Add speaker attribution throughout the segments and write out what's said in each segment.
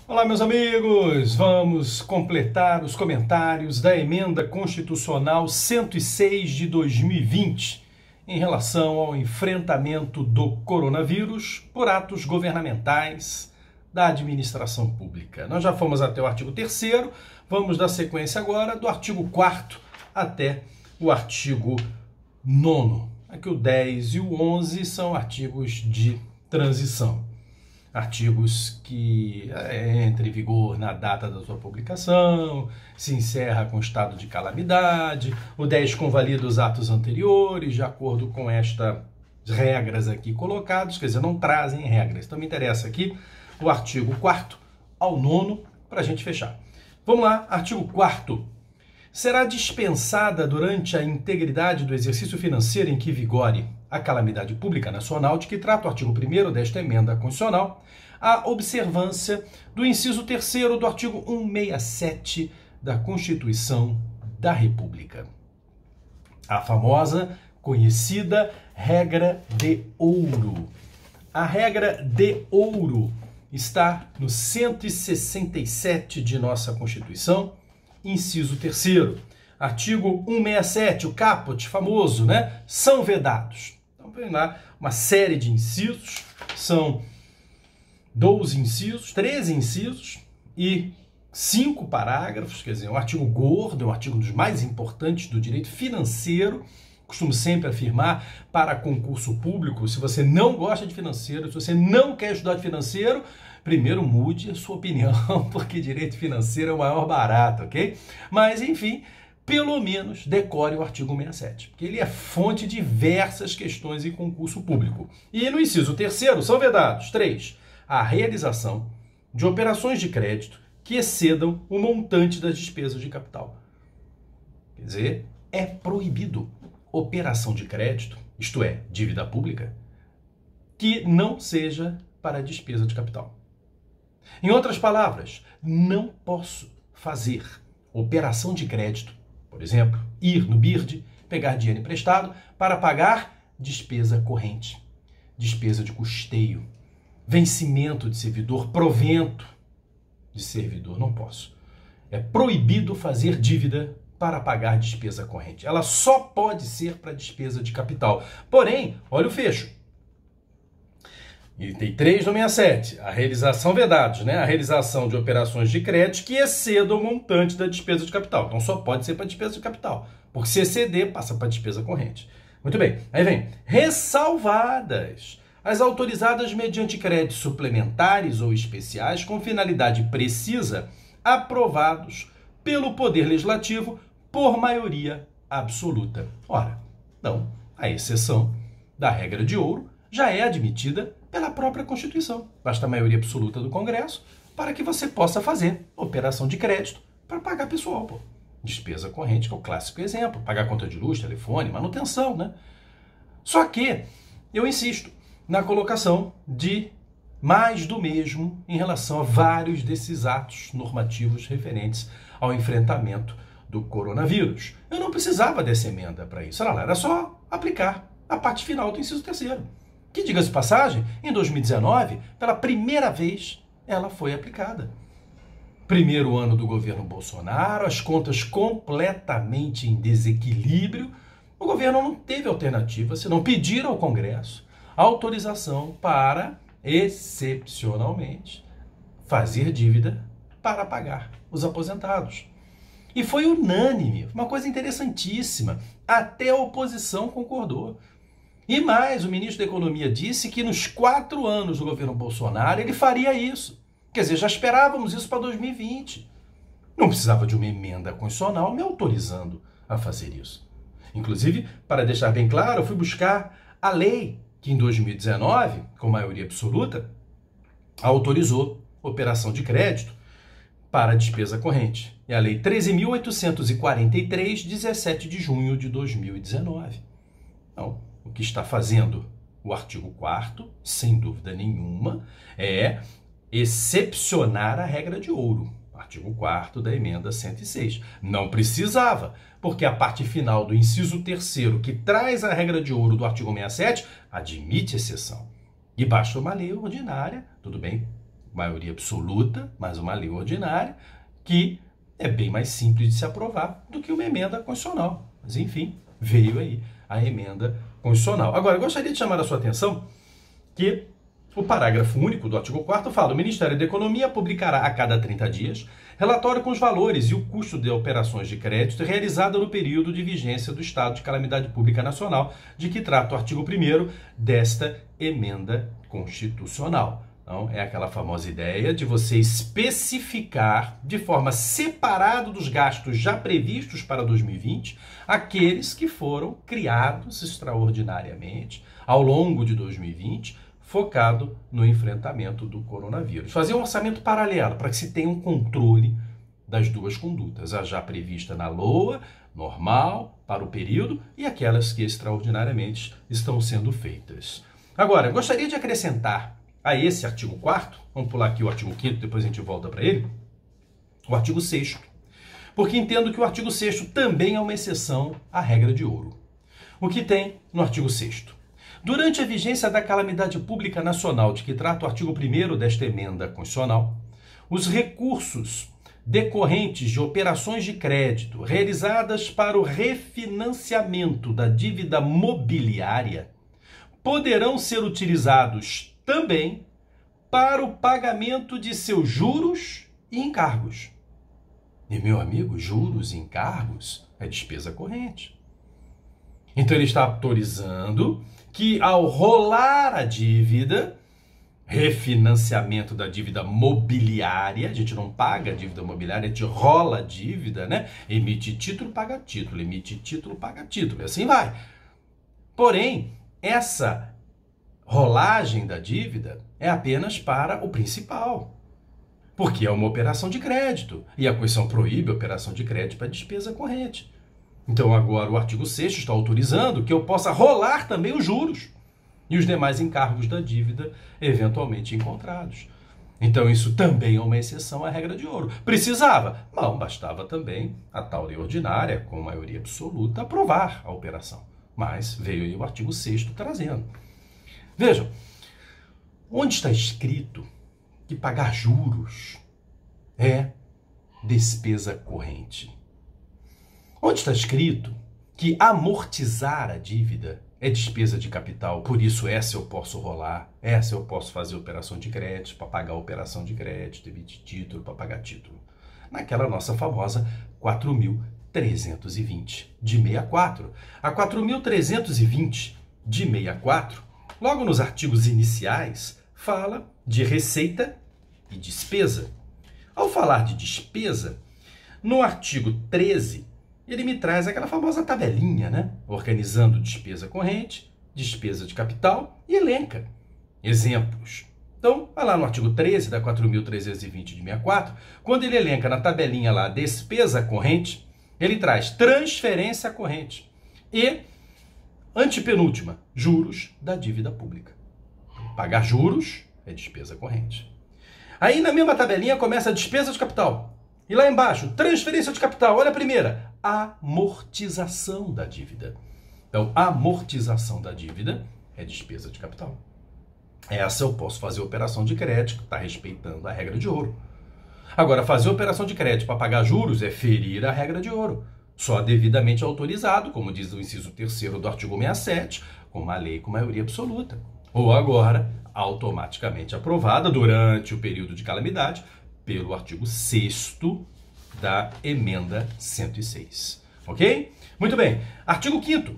Speaker 1: Olá, meus amigos! Vamos completar os comentários da Emenda Constitucional 106 de 2020 em relação ao enfrentamento do coronavírus por atos governamentais da administração pública. Nós já fomos até o artigo 3º, vamos dar sequência agora do artigo 4º até o artigo 9º. Aqui o 10 e o 11 são artigos de transição. Artigos que entram em vigor na data da sua publicação, se encerra com estado de calamidade, o 10 convalida os atos anteriores, de acordo com estas regras aqui colocadas, quer dizer, não trazem regras. Então me interessa aqui o artigo 4º ao 9º para a gente fechar. Vamos lá, artigo 4º. Será dispensada durante a integridade do exercício financeiro em que vigore a calamidade pública nacional, de que trata o artigo 1º desta emenda constitucional, a observância do inciso 3º do artigo 167 da Constituição da República. A famosa, conhecida regra de ouro. A regra de ouro está no 167 de nossa Constituição, inciso 3º. Artigo 167, o caput famoso, né? São vedados. Então, vem lá uma série de incisos, são 12 incisos, 13 incisos e 5 parágrafos, quer dizer, é um artigo gordo, é um artigo dos mais importantes do direito financeiro. Costumo sempre afirmar, para concurso público, se você não gosta de financeiro, se você não quer estudar de financeiro, primeiro mude a sua opinião, porque direito financeiro é o maior barato, ok? Mas, enfim, pelo menos decore o artigo 167, porque ele é fonte de diversas questões em concurso público. E no inciso 3º são vedados 3. A realização de operações de crédito que excedam o montante das despesas de capital. Quer dizer, é proibido operação de crédito, isto é, dívida pública, que não seja para despesa de capital. Em outras palavras, não posso fazer operação de crédito, por exemplo, ir no BIRD, pegar dinheiro emprestado para pagar despesa corrente, despesa de custeio, vencimento de servidor, provento de servidor, não posso. É proibido fazer dívida para pagar despesa corrente. Ela só pode ser para despesa de capital. Porém, olha o fecho. Item 3 do 67, a realização vedados, né? A realização de operações de crédito que excedam o montante da despesa de capital. Então só pode ser para despesa de capital, porque se exceder, passa para despesa corrente. Muito bem, aí vem, ressalvadas as autorizadas mediante créditos suplementares ou especiais com finalidade precisa, aprovados pelo Poder Legislativo por maioria absoluta. Ora, então, a exceção da regra de ouro já é admitida pela própria Constituição. Basta a maioria absoluta do Congresso para que você possa fazer operação de crédito para pagar pessoal, pô. Despesa corrente, que é o clássico exemplo. Pagar conta de luz, telefone, manutenção, né? Só que eu insisto na colocação de mais do mesmo em relação a vários desses atos normativos referentes ao enfrentamento do coronavírus. Eu não precisava dessa emenda para isso. Era só aplicar a parte final do inciso 3º. Que, diga-se de passagem, em 2019, pela primeira vez, ela foi aplicada. Primeiro ano do governo Bolsonaro, as contas completamente em desequilíbrio, o governo não teve alternativa senão pedir ao Congresso autorização para, excepcionalmente, fazer dívida para pagar os aposentados. E foi unânime, uma coisa interessantíssima, até a oposição concordou. E mais, o ministro da Economia disse que nos 4 anos do governo Bolsonaro ele faria isso. Quer dizer, já esperávamos isso para 2020. Não precisava de uma emenda constitucional me autorizando a fazer isso. Inclusive, para deixar bem claro, eu fui buscar a lei que em 2019, com maioria absoluta, autorizou operação de crédito para despesa corrente. É a Lei 13.843, 17 de junho de 2019. Então, o que está fazendo o artigo 4º, sem dúvida nenhuma, é excepcionar a regra de ouro. Artigo 4º da emenda 106. Não precisava, porque a parte final do inciso 3º, que traz a regra de ouro do artigo 67, admite exceção. E basta uma lei ordinária, tudo bem, maioria absoluta, mas uma lei ordinária, que é bem mais simples de se aprovar do que uma emenda constitucional. Mas, enfim, veio aí a emenda constitucional. Agora, eu gostaria de chamar a sua atenção que o parágrafo único do artigo 4º fala: o Ministério da Economia publicará a cada 30 dias relatório com os valores e o custo de operações de crédito realizada no período de vigência do estado de calamidade pública nacional, de que trata o artigo 1º desta emenda constitucional. Então, é aquela famosa ideia de você especificar de forma separada dos gastos já previstos para 2020 aqueles que foram criados extraordinariamente ao longo de 2020, focado no enfrentamento do coronavírus. Fazer um orçamento paralelo para que se tenha um controle das duas condutas, a já prevista na LOA, normal, para o período, e aquelas que extraordinariamente estão sendo feitas. Agora, gostaria de acrescentar a esse artigo 4º, vamos pular aqui o artigo 5º, depois a gente volta para ele, o artigo 6º, porque entendo que o artigo 6º também é uma exceção à regra de ouro. O que tem no artigo 6º? Durante a vigência da calamidade pública nacional, de que trata o artigo 1º desta emenda constitucional, os recursos decorrentes de operações de crédito realizadas para o refinanciamento da dívida mobiliária poderão ser utilizados também para o pagamento de seus juros e encargos. E, meu amigo, juros e encargos é despesa corrente. Então, ele está autorizando que, ao rolar a dívida, refinanciamento da dívida mobiliária, a gente não paga a dívida mobiliária, a gente rola a dívida, né? Emite título, paga título, emite título, paga título, e assim vai. Porém, essa rolagem da dívida é apenas para o principal, porque é uma operação de crédito, e a Constituição proíbe a operação de crédito para despesa corrente. Então, agora, o artigo 6º está autorizando que eu possa rolar também os juros e os demais encargos da dívida eventualmente encontrados. Então, isso também é uma exceção à regra de ouro. Precisava? Não, bastava também a tal lei ordinária, com maioria absoluta, aprovar a operação. Mas veio aí o artigo 6º trazendo. Vejam, onde está escrito que pagar juros é despesa corrente? Onde está escrito que amortizar a dívida é despesa de capital, por isso essa eu posso rolar, essa eu posso fazer operação de crédito para pagar operação de crédito, emitir título para pagar título? Naquela nossa famosa 4.320 de 64. A 4.320 de 64, logo nos artigos iniciais, fala de receita e despesa. Ao falar de despesa, no artigo 13, ele me traz aquela famosa tabelinha, né? Organizando despesa corrente, despesa de capital e elenca exemplos. Então, vai lá no artigo 13 da 4.320 de 64, quando ele elenca na tabelinha lá despesa corrente, ele traz transferência corrente e, antepenúltima, juros da dívida pública. Pagar juros é despesa corrente. Aí, na mesma tabelinha, começa a despesa de capital. E lá embaixo, transferência de capital. Olha a primeira, amortização da dívida. Então, amortização da dívida é despesa de capital. Essa eu posso fazer operação de crédito, está respeitando a regra de ouro. Agora, fazer operação de crédito para pagar juros é ferir a regra de ouro. Só devidamente autorizado, como diz o inciso 3º do artigo 67, com uma lei com maioria absoluta. Ou agora, automaticamente aprovada durante o período de calamidade, pelo artigo 6º da emenda 106. Ok? Muito bem. Artigo 5º.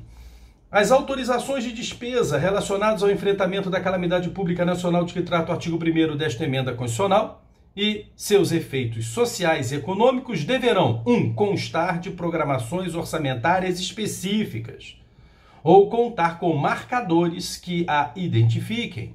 Speaker 1: As autorizações de despesa relacionadas ao enfrentamento da calamidade pública nacional de que trata o artigo 1º desta emenda constitucional e seus efeitos sociais e econômicos deverão: 1. Constar de programações orçamentárias específicas ou contar com marcadores que a identifiquem.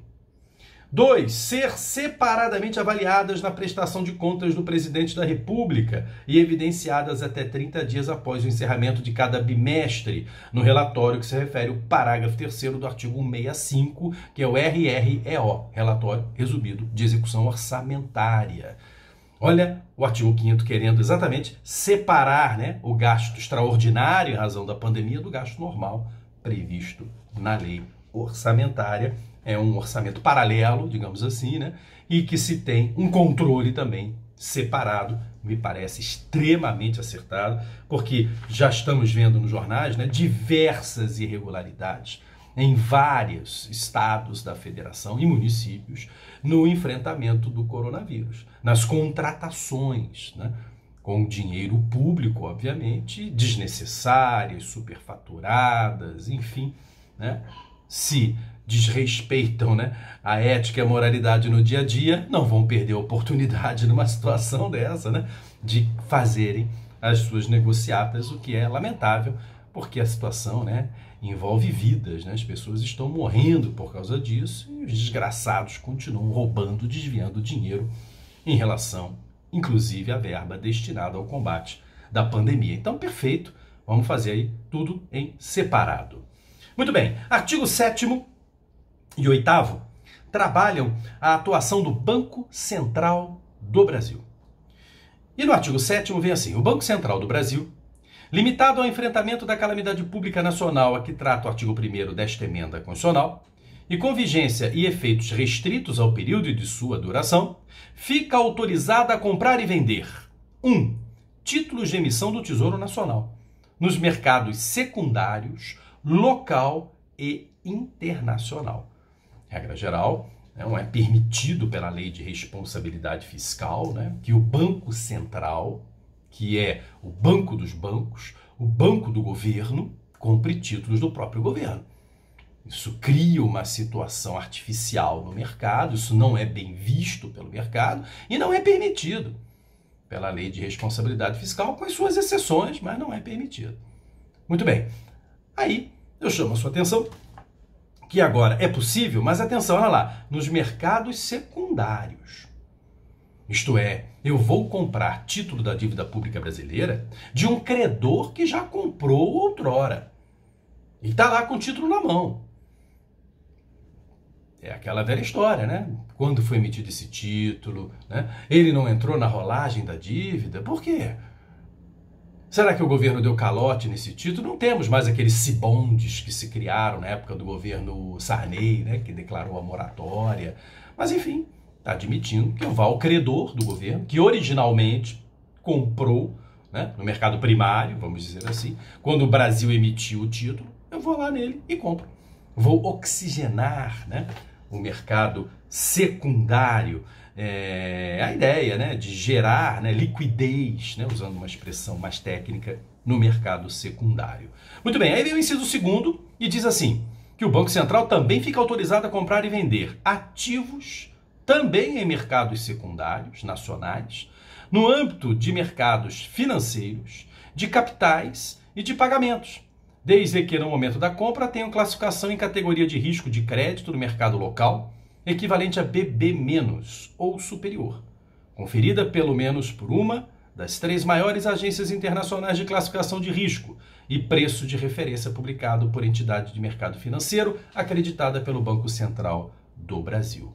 Speaker 1: 2. Ser separadamente avaliadas na prestação de contas do Presidente da República e evidenciadas até 30 dias após o encerramento de cada bimestre, no relatório que se refere ao parágrafo 3º do artigo 165, que é o RREO, Relatório Resumido de Execução Orçamentária. Olha o artigo 5º querendo exatamente separar, né, o gasto extraordinário em razão da pandemia do gasto normal previsto na lei orçamentária. É um orçamento paralelo, digamos assim, né? e que se tem um controle também separado, me parece extremamente acertado, porque já estamos vendo nos jornais, né, diversas irregularidades em vários estados da federação e municípios no enfrentamento do coronavírus, nas contratações, né, com dinheiro público, obviamente, desnecessárias, superfaturadas, enfim, né, se desrespeitam, né, a ética e a moralidade no dia a dia, não vão perder a oportunidade numa situação dessa, né, de fazerem as suas negociatas, o que é lamentável, porque a situação, né, envolve vidas, né, as pessoas estão morrendo por causa disso e os desgraçados continuam roubando, desviando dinheiro em relação, inclusive, à verba destinada ao combate da pandemia. Então, perfeito, vamos fazer aí tudo em separado. Muito bem, artigo 7º e 8º trabalham a atuação do Banco Central do Brasil. E no artigo 7º vem assim: o Banco Central do Brasil, limitado ao enfrentamento da calamidade pública nacional a que trata o artigo 1º desta emenda constitucional, e com vigência e efeitos restritos ao período de sua duração, fica autorizada a comprar e vender 1. Títulos de emissão do Tesouro Nacional, nos mercados secundários, local e internacional. Regra geral, não é permitido pela Lei de Responsabilidade Fiscal, né, que o Banco Central, que é o banco dos bancos, o banco do governo, compre títulos do próprio governo. Isso cria uma situação artificial no mercado, isso não é bem visto pelo mercado e não é permitido pela Lei de Responsabilidade Fiscal, com as suas exceções, mas não é permitido. Muito bem, aí eu chamo a sua atenção que agora é possível, mas atenção, olha lá, nos mercados secundários. Isto é, eu vou comprar título da dívida pública brasileira de um credor que já comprou outrora e está lá com o título na mão. É aquela velha história, né? Quando foi emitido esse título, né? Ele não entrou na rolagem da dívida. Por quê? Será que o governo deu calote nesse título? Não temos mais aqueles cibondes que se criaram na época do governo Sarney, né? Que declarou a moratória. Mas, enfim, está admitindo que eu vá ao credor do governo, que originalmente comprou, né, no mercado primário, vamos dizer assim, quando o Brasil emitiu o título, eu vou lá nele e compro. Vou oxigenar, né, o mercado secundário, a ideia, né, de gerar, né, liquidez, né, usando uma expressão mais técnica, no mercado secundário. Muito bem, aí vem o inciso 2º e diz assim, que o Banco Central também fica autorizado a comprar e vender ativos também em mercados secundários nacionais, no âmbito de mercados financeiros, de capitais e de pagamentos, desde que no momento da compra tenham classificação em categoria de risco de crédito no mercado local, equivalente a BB- ou superior, conferida pelo menos por uma das 3 maiores agências internacionais de classificação de risco e preço de referência publicado por entidade de mercado financeiro acreditada pelo Banco Central do Brasil.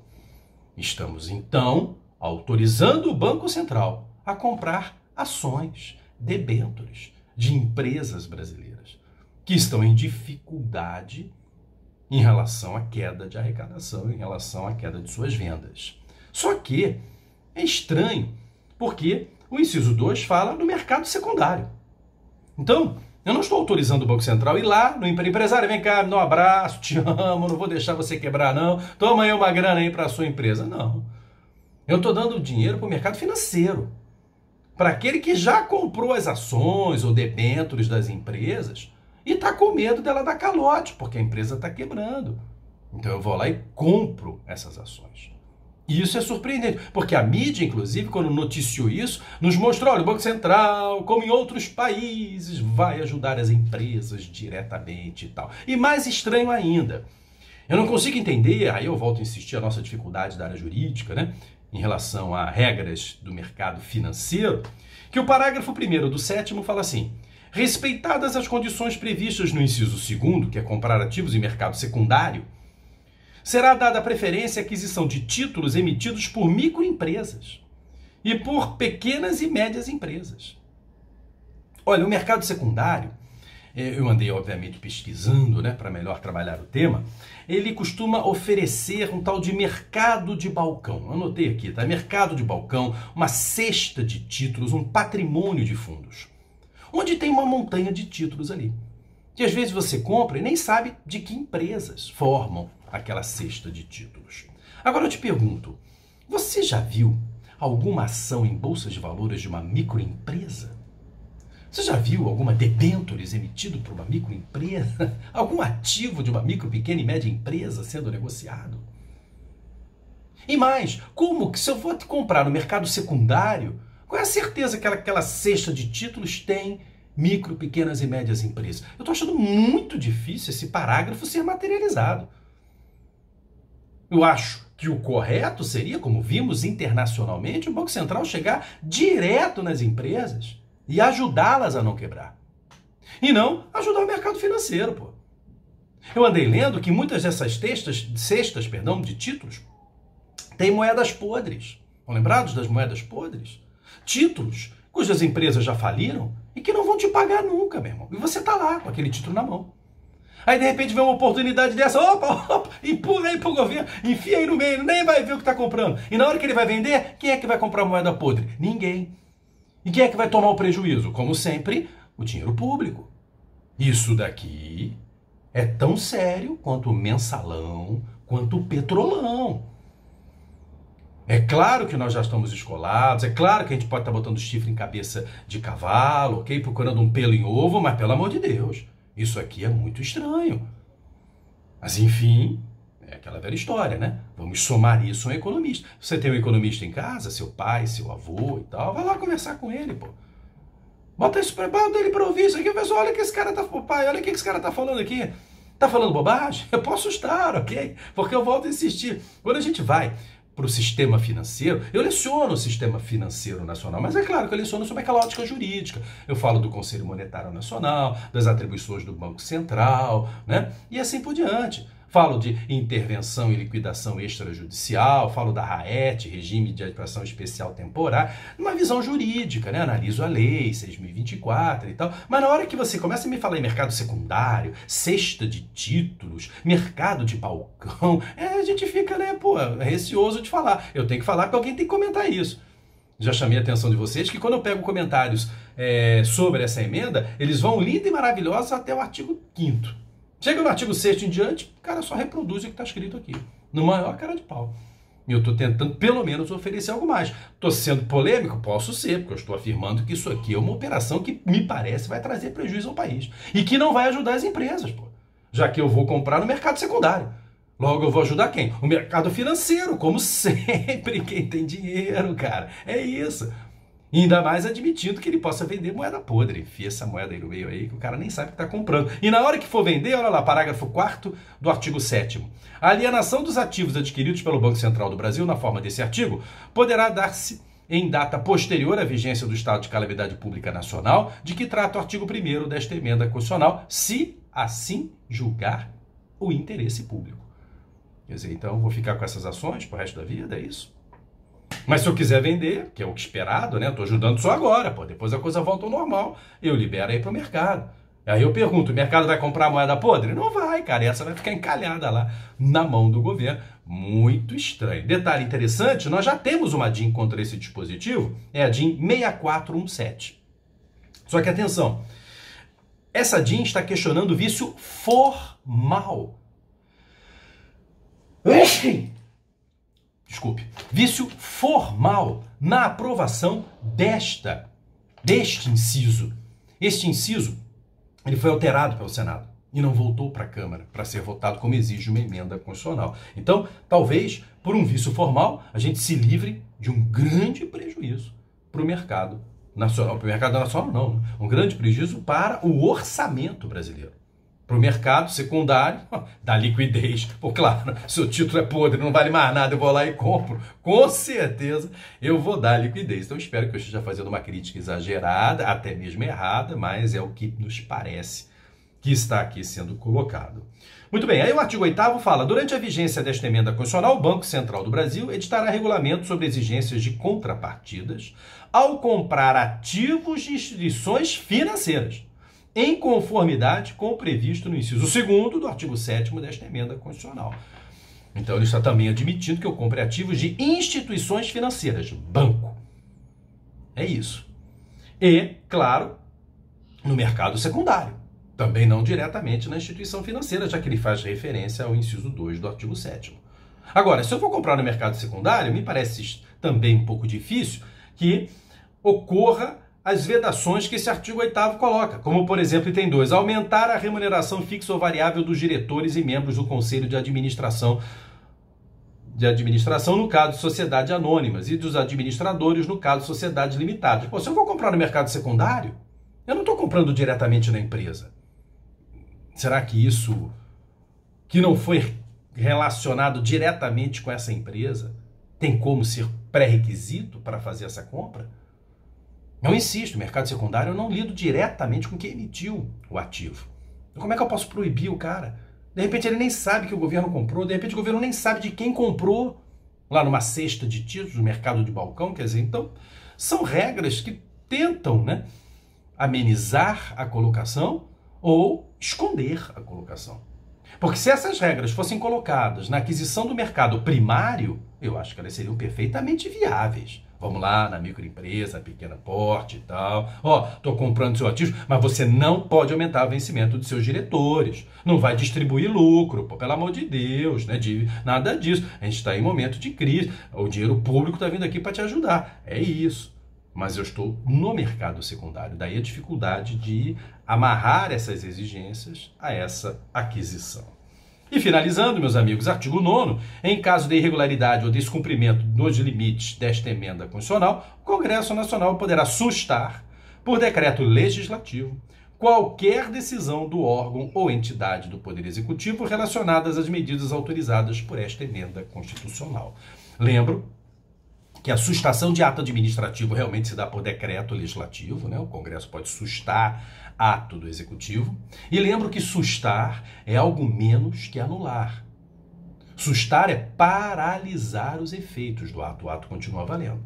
Speaker 1: Estamos, então, autorizando o Banco Central a comprar ações, debêntures de empresas brasileiras que estão em dificuldade em relação à queda de arrecadação, em relação à queda de suas vendas. Só que é estranho, porque o inciso 2 fala no mercado secundário. Então, eu não estou autorizando o Banco Central a ir lá no empresário, vem cá, me dá um abraço, te amo, não vou deixar você quebrar não, toma aí uma grana aí para a sua empresa. Não. Eu estou dando dinheiro para o mercado financeiro, para aquele que já comprou as ações ou debêntures das empresas e está com medo dela dar calote, porque a empresa está quebrando. Então eu vou lá e compro essas ações. E isso é surpreendente, porque a mídia, inclusive, quando noticiou isso, nos mostrou, olha, o Banco Central, como em outros países, vai ajudar as empresas diretamente e tal. E mais estranho ainda, eu não consigo entender, aí eu volto a insistir, a nossa dificuldade da área jurídica, né, em relação a regras do mercado financeiro, que o parágrafo 1º do 7º fala assim, respeitadas as condições previstas no inciso 2º, que é comprar ativos em mercado secundário, será dada preferência à aquisição de títulos emitidos por microempresas e por pequenas e médias empresas. Olha, o mercado secundário eu andei obviamente pesquisando, né, para melhor trabalhar o tema, ele costuma oferecer um tal de mercado de balcão. Anotei aqui, tá? Mercado de balcão, uma cesta de títulos, um patrimônio de fundos, onde tem uma montanha de títulos ali. Que às vezes você compra e nem sabe de que empresas formam aquela cesta de títulos. Agora eu te pergunto, você já viu alguma ação em bolsas de valores de uma microempresa? Você já viu alguma debêntures emitido por uma microempresa? Algum ativo de uma micro, pequena e média empresa sendo negociado? E mais, como que se eu for comprar no mercado secundário, qual é a certeza que aquela cesta de títulos tem micro, pequenas e médias empresas? Eu estou achando muito difícil esse parágrafo ser materializado. Eu acho que o correto seria, como vimos internacionalmente, o Banco Central chegar direto nas empresas e ajudá-las a não quebrar. E não ajudar o mercado financeiro, pô. Eu andei lendo que muitas dessas cestas de títulos têm moedas podres. Estão lembrados das moedas podres? Títulos cujas empresas já faliram e que não vão te pagar nunca, meu irmão. E você tá lá com aquele título na mão. Aí de repente vem uma oportunidade dessa, opa, empurra aí pro governo, enfia aí no meio, nem vai ver o que tá comprando. E na hora que ele vai vender, quem é que vai comprar moeda podre? Ninguém. E quem é que vai tomar o prejuízo? Como sempre, o dinheiro público. Isso daqui é tão sério quanto o mensalão, quanto o petrolão. É claro que nós já estamos escolados, é claro que a gente pode estar botando chifre em cabeça de cavalo, ok? Procurando um pelo em ovo, mas pelo amor de Deus, isso aqui é muito estranho. Mas enfim, é aquela velha história, né? Vamos somar isso a um economista. Você tem um economista em casa, seu pai, seu avô e tal, vai lá conversar com ele, pô. Bota ele para ouvir isso aqui, pessoal, olha o que esse cara tá, pai, olha o que esse cara tá falando aqui. Tá falando bobagem? Eu posso estar, ok? Porque eu volto a insistir. Quando a gente vai para o sistema financeiro, eu leciono o sistema financeiro nacional, mas é claro que eu leciono sobre aquela ótica jurídica. Eu falo do Conselho Monetário Nacional, das atribuições do Banco Central, né? E assim por diante. Falo de intervenção e liquidação extrajudicial, falo da RAET, Regime de Administração Especial Temporária, numa visão jurídica, né? Analiso a lei 6.024 e tal. Mas na hora que você começa a me falar em mercado secundário, cesta de títulos, mercado de balcão, a gente fica, né, pô, receoso de falar. Eu tenho que falar porque alguém tem que comentar isso. Já chamei a atenção de vocês que quando eu pego comentários sobre essa emenda, eles vão lindo e maravilhosos até o artigo 5º. Chega no artigo 6º em diante, o cara só reproduz o que está escrito aqui. No maior cara de pau. E eu estou tentando, pelo menos, oferecer algo mais. Estou sendo polêmico? Posso ser, porque eu estou afirmando que isso aqui é uma operação que, me parece, vai trazer prejuízo ao país. E que não vai ajudar as empresas, pô. Já que eu vou comprar no mercado secundário. Logo, eu vou ajudar quem? O mercado financeiro, como sempre. Quem tem dinheiro, cara. É isso. E ainda mais admitindo que ele possa vender moeda podre. Enfia essa moeda aí no meio aí, que o cara nem sabe o que está comprando. E na hora que for vender, olha lá, parágrafo 4º do artigo 7º. A alienação dos ativos adquiridos pelo Banco Central do Brasil, na forma desse artigo, poderá dar-se em data posterior à vigência do estado de calamidade pública nacional, de que trata o artigo 1º desta emenda constitucional, se assim julgar o interesse público. Quer dizer, então, eu vou ficar com essas ações pro resto da vida, é isso? Mas se eu quiser vender, que é o que esperado, né? Estou ajudando só agora, pô. Depois a coisa volta ao normal, eu libero aí para o mercado. Aí eu pergunto, o mercado vai comprar moeda podre? Não vai, cara. Essa vai ficar encalhada lá na mão do governo. Muito estranho. Detalhe interessante, nós já temos uma DIN contra esse dispositivo, é a DIN 6417. Só que atenção, essa DIN está questionando o vício formal. Desculpe, vício formal na aprovação deste inciso. Este inciso, ele foi alterado pelo Senado e não voltou para a Câmara para ser votado como exige uma emenda constitucional. Então, talvez, por um vício formal, a gente se livre de um grande prejuízo para o mercado nacional. Para o mercado nacional, não. Um grande prejuízo para o orçamento brasileiro. Para o mercado secundário, dá liquidez. Pô, claro, se o título é podre, não vale mais nada, eu vou lá e compro. Com certeza eu vou dar liquidez. Então espero que eu esteja fazendo uma crítica exagerada, até mesmo errada, mas é o que nos parece que está aqui sendo colocado. Muito bem, aí o artigo 8º fala, durante a vigência desta emenda constitucional, o Banco Central do Brasil editará regulamento sobre exigências de contrapartidas ao comprar ativos de instituições financeiras, em conformidade com o previsto no inciso 2º do artigo 7º desta emenda constitucional. Então ele está também admitindo que eu compre ativos de instituições financeiras, banco. É isso. E, claro, no mercado secundário. Também não diretamente na instituição financeira, já que ele faz referência ao inciso 2 do artigo 7º. Agora, se eu for comprar no mercado secundário, me parece também um pouco difícil que ocorra as vedações que esse artigo 8º coloca, como, por exemplo, item 2, aumentar a remuneração fixa ou variável dos diretores e membros do Conselho de Administração, no caso de sociedades anônimas, e dos administradores, no caso de sociedades limitadas. Pô, se eu vou comprar no mercado secundário, eu não estou comprando diretamente na empresa. Será que isso, que não foi relacionado diretamente com essa empresa, tem como ser pré-requisito para fazer essa compra? Eu insisto, mercado secundário eu não lido diretamente com quem emitiu o ativo. Como é que eu posso proibir o cara? De repente ele nem sabe que o governo comprou, de repente o governo nem sabe de quem comprou, lá numa cesta de títulos, no mercado de balcão, quer dizer, então, são regras que tentam, né, amenizar a colocação ou esconder a colocação. Porque se essas regras fossem colocadas na aquisição do mercado primário, eu acho que elas seriam perfeitamente viáveis. Vamos lá, na microempresa, pequeno porte e tal. Ó, estou comprando seu ativo, mas você não pode aumentar o vencimento dos seus diretores. Não vai distribuir lucro, pô, pelo amor de Deus, né? Nada disso. A gente está em momento de crise. O dinheiro público está vindo aqui para te ajudar. É isso. Mas eu estou no mercado secundário. Daí a dificuldade de amarrar essas exigências a essa aquisição. E finalizando, meus amigos, artigo 9º, em caso de irregularidade ou descumprimento dos limites desta emenda constitucional, o Congresso Nacional poderá sustar, por decreto legislativo, qualquer decisão do órgão ou entidade do Poder Executivo relacionadas às medidas autorizadas por esta emenda constitucional. Lembro que a sustação de ato administrativo realmente se dá por decreto legislativo, né? O Congresso pode sustar ato do Executivo. E lembro que sustar é algo menos que anular. Sustar é paralisar os efeitos do ato. O ato continua valendo.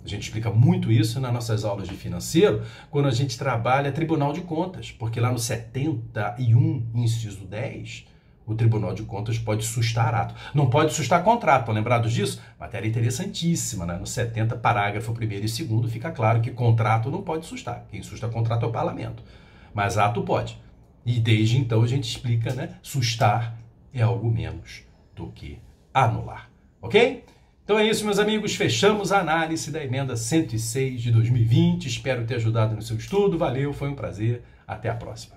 Speaker 1: A gente explica muito isso nas nossas aulas de financeiro, quando a gente trabalha Tribunal de Contas, porque lá no 71, inciso 10, o Tribunal de Contas pode sustar ato. Não pode sustar contrato, estão lembrados disso? Matéria interessantíssima, né? No 70, parágrafo 1º e 2º, fica claro que contrato não pode sustar. Quem susta contrato é o parlamento. Mas ato pode. E desde então a gente explica, né? Sustar é algo menos do que anular. Ok? Então é isso, meus amigos. Fechamos a análise da emenda 106 de 2020. Espero ter ajudado no seu estudo. Valeu, foi um prazer. Até a próxima.